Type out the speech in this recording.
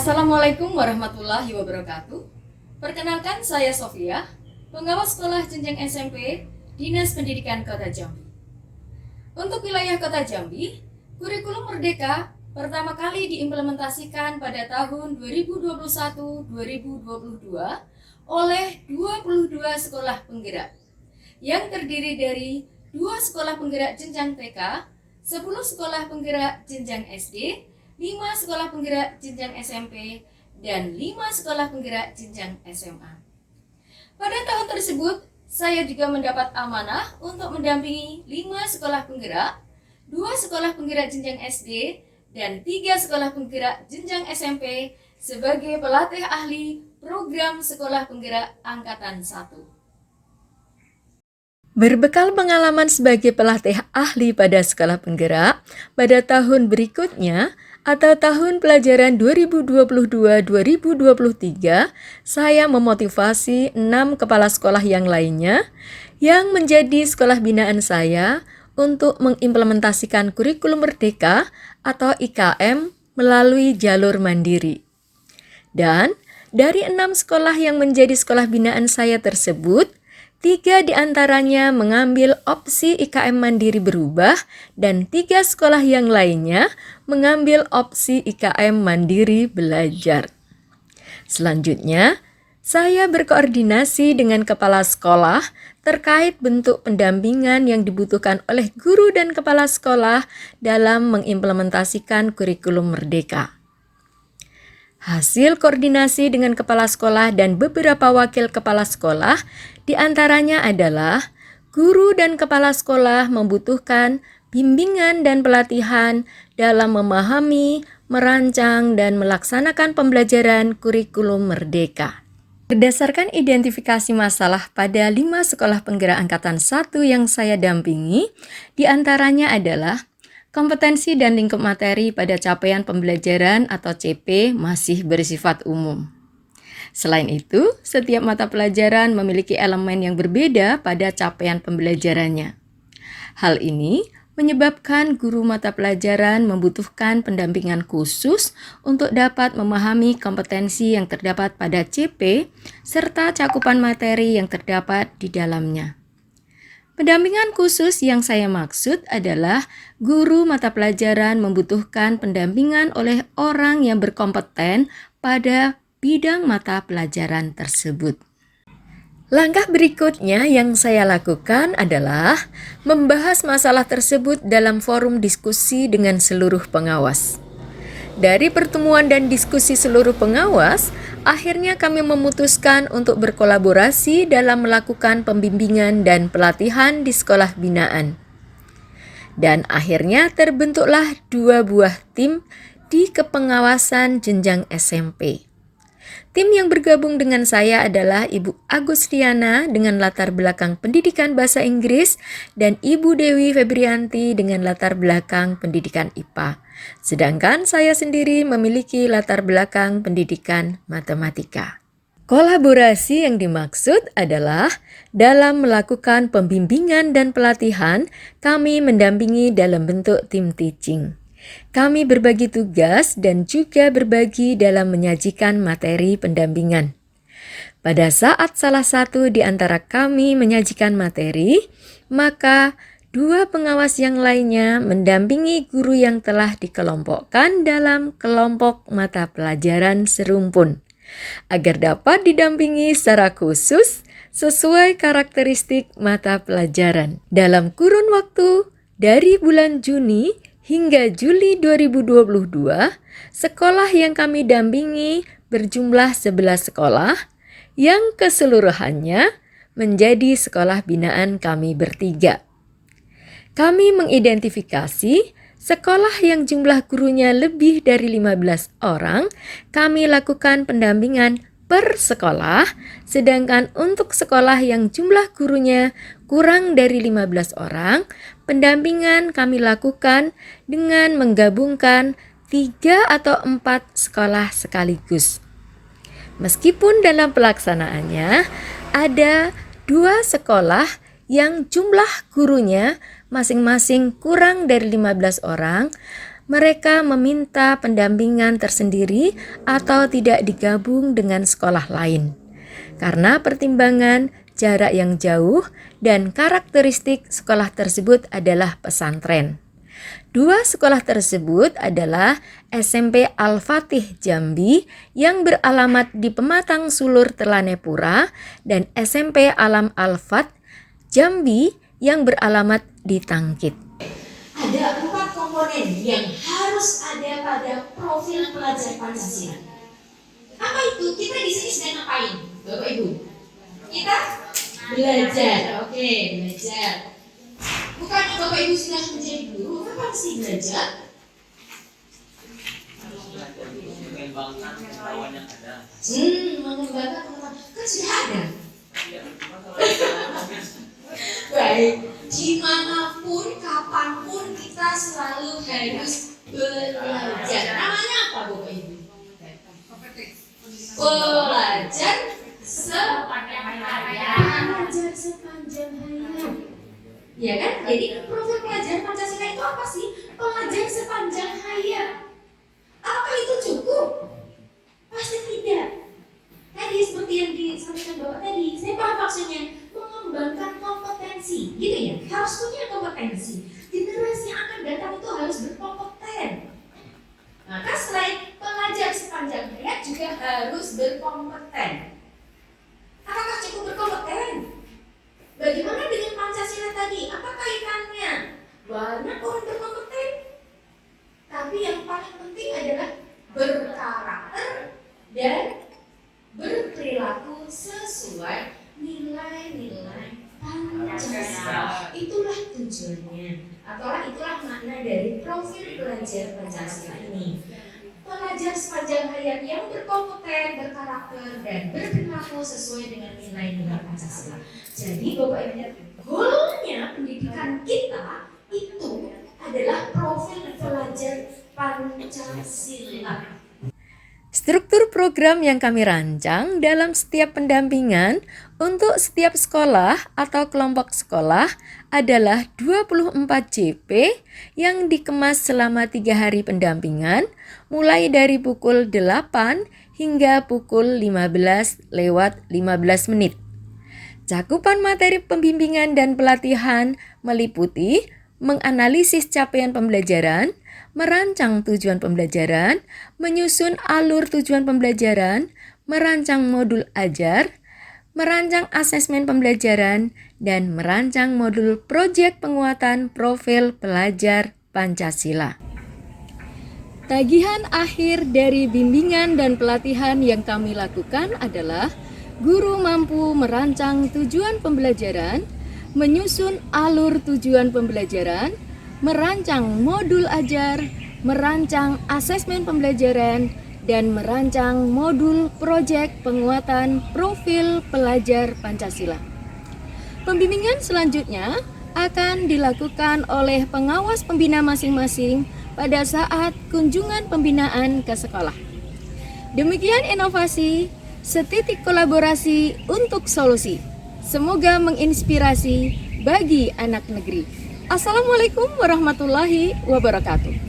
Assalamualaikum warahmatullahi wabarakatuh. Perkenalkan, saya Sofia, pengawas sekolah jenjang SMP Dinas Pendidikan Kota Jambi. Untuk wilayah Kota Jambi, kurikulum Merdeka pertama kali diimplementasikan pada tahun 2021-2022 oleh 22 sekolah penggerak yang terdiri dari 2 sekolah penggerak jenjang TK, 10 sekolah penggerak jenjang SD, 5 sekolah penggerak jenjang SMP, dan 5 sekolah penggerak jenjang SMA. Pada tahun tersebut, saya juga mendapat amanah untuk mendampingi 5 sekolah penggerak, 2 sekolah penggerak jenjang SD, dan 3 sekolah penggerak jenjang SMP sebagai pelatih ahli program Sekolah Penggerak Angkatan 1. Berbekal pengalaman sebagai pelatih ahli pada sekolah penggerak, pada tahun berikutnya atau tahun pelajaran 2022-2023, saya memotivasi 6 kepala sekolah yang lainnya yang menjadi sekolah binaan saya untuk mengimplementasikan kurikulum Merdeka atau IKM melalui jalur mandiri. Dan dari 6 sekolah yang menjadi sekolah binaan saya tersebut, 3 diantaranya mengambil opsi IKM Mandiri berubah dan 3 sekolah yang lainnya mengambil opsi IKM Mandiri belajar. Selanjutnya, saya berkoordinasi dengan kepala sekolah terkait bentuk pendampingan yang dibutuhkan oleh guru dan kepala sekolah dalam mengimplementasikan kurikulum Merdeka. Hasil koordinasi dengan kepala sekolah dan beberapa wakil kepala sekolah diantaranya adalah guru dan kepala sekolah membutuhkan bimbingan dan pelatihan dalam memahami, merancang, dan melaksanakan pembelajaran kurikulum Merdeka. Berdasarkan identifikasi masalah pada 5 sekolah penggerak Angkatan 1 yang saya dampingi, diantaranya adalah kompetensi dan lingkup materi pada capaian pembelajaran atau CP masih bersifat umum. Selain itu, setiap mata pelajaran memiliki elemen yang berbeda pada capaian pembelajarannya. Hal ini menyebabkan guru mata pelajaran membutuhkan pendampingan khusus untuk dapat memahami kompetensi yang terdapat pada CP serta cakupan materi yang terdapat di dalamnya. Pendampingan khusus yang saya maksud adalah guru mata pelajaran membutuhkan pendampingan oleh orang yang berkompeten pada bidang mata pelajaran tersebut. Langkah berikutnya yang saya lakukan adalah membahas masalah tersebut dalam forum diskusi dengan seluruh pengawas. Dari pertemuan dan diskusi seluruh pengawas, akhirnya kami memutuskan untuk berkolaborasi dalam melakukan pembimbingan dan pelatihan di sekolah binaan. Dan akhirnya terbentuklah 2 buah tim di kepengawasan jenjang SMP. Tim yang bergabung dengan saya adalah Ibu Agustiana dengan latar belakang pendidikan bahasa Inggris dan Ibu Dewi Febrianti dengan latar belakang pendidikan IPA. Sedangkan saya sendiri memiliki latar belakang pendidikan matematika. Kolaborasi yang dimaksud adalah dalam melakukan pembimbingan dan pelatihan, kami mendampingi dalam bentuk tim teaching. Kami berbagi tugas dan juga berbagi dalam menyajikan materi pendampingan. Pada saat salah satu di antara kami menyajikan materi, maka 2 pengawas yang lainnya mendampingi guru yang telah dikelompokkan dalam kelompok mata pelajaran serumpun, agar dapat didampingi secara khusus sesuai karakteristik mata pelajaran. Dalam kurun waktu dari bulan Juni hingga Juli 2022, sekolah yang kami dampingi berjumlah 11 sekolah yang keseluruhannya menjadi sekolah binaan kami bertiga. Kami mengidentifikasi sekolah yang jumlah gurunya lebih dari 15 orang, kami lakukan pendampingan per sekolah, sedangkan untuk sekolah yang jumlah gurunya kurang dari 15 orang, pendampingan kami lakukan dengan menggabungkan 3 atau 4 sekolah sekaligus. Meskipun dalam pelaksanaannya ada 2 sekolah yang jumlah gurunya masing-masing kurang dari 15 orang, mereka meminta pendampingan tersendiri atau tidak digabung dengan sekolah lain. Karena pertimbangan jarak yang jauh dan karakteristik sekolah tersebut adalah pesantren. Dua sekolah tersebut adalah SMP Al-Fatih Jambi yang beralamat di Pematang Sulur Telanepura dan SMP Alam Al-Fat Jambi yang beralamat di Tangkit. Ada 4 komponen yang harus ada pada profil pelajar Pancasila. Apa itu? Kita di sini sedang ngapain, Bapak Ibu? Kita belajar. Oke, belajar. Bukannya Bapak Ibu sudah menjadi guru, kapan sih belajar? Mengembangkan pengetahuan yang ada. Mengembangkan pengetahuan kan sudah ada. Baik, dimanapun, kapanpun kita selalu harus belajar. Namanya apa Bapak Ibu? Pelajar sepanjang hayat. Pelajar sepanjang hayat. Ya kan? Jadi profil pelajar Pancasila itu apa sih? Pelajar sepanjang hayat. Apa itu cukup? Pasti tidak. Tadi seperti yang disampaikan Bapak tadi, saya paham maksudnya mengembangkan kompetensi, gitu ya. Harus punya kompetensi. Generasi yang akan datang itu harus berkompeten. Maka selain pelajar sepanjang hayat juga harus berkompeten. Apakah cukup berkompeten? Bagaimana dengan Pancasila tadi? Apa kaitannya? Banyak orang berkompeten, tapi yang paling penting adalah berkarakter dan berperilaku sesuai nilai-nilai Pancasila. Itulah tujuannya, atau itulah makna dari profil pelajar Pancasila ini. Pelajar sepanjang hayat yang berkompeten, berkarakter, dan berperilaku sesuai dengan nilai-nilai Pancasila. Jadi Bapak Ibu, goalnya pendidikan kita itu adalah profil pelajar Pancasila. Struktur program yang kami rancang dalam setiap pendampingan untuk setiap sekolah atau kelompok sekolah adalah 24 JP yang dikemas selama 3 hari pendampingan mulai dari pukul 8 hingga pukul 15 lewat 15 menit. Cakupan materi pembimbingan dan pelatihan meliputi menganalisis capaian pembelajaran, merancang tujuan pembelajaran, menyusun alur tujuan pembelajaran, merancang modul ajar, merancang asesmen pembelajaran, dan merancang modul proyek penguatan profil pelajar Pancasila. Tagihan akhir dari bimbingan dan pelatihan yang kami lakukan adalah guru mampu merancang tujuan pembelajaran, menyusun alur tujuan pembelajaran, merancang modul ajar, merancang asesmen pembelajaran, dan merancang modul proyek penguatan profil pelajar Pancasila. Pembimbingan selanjutnya akan dilakukan oleh pengawas pembina masing-masing pada saat kunjungan pembinaan ke sekolah. Demikian inovasi, setitik kolaborasi untuk solusi. Semoga menginspirasi bagi anak negeri. Assalamualaikum warahmatullahi wabarakatuh.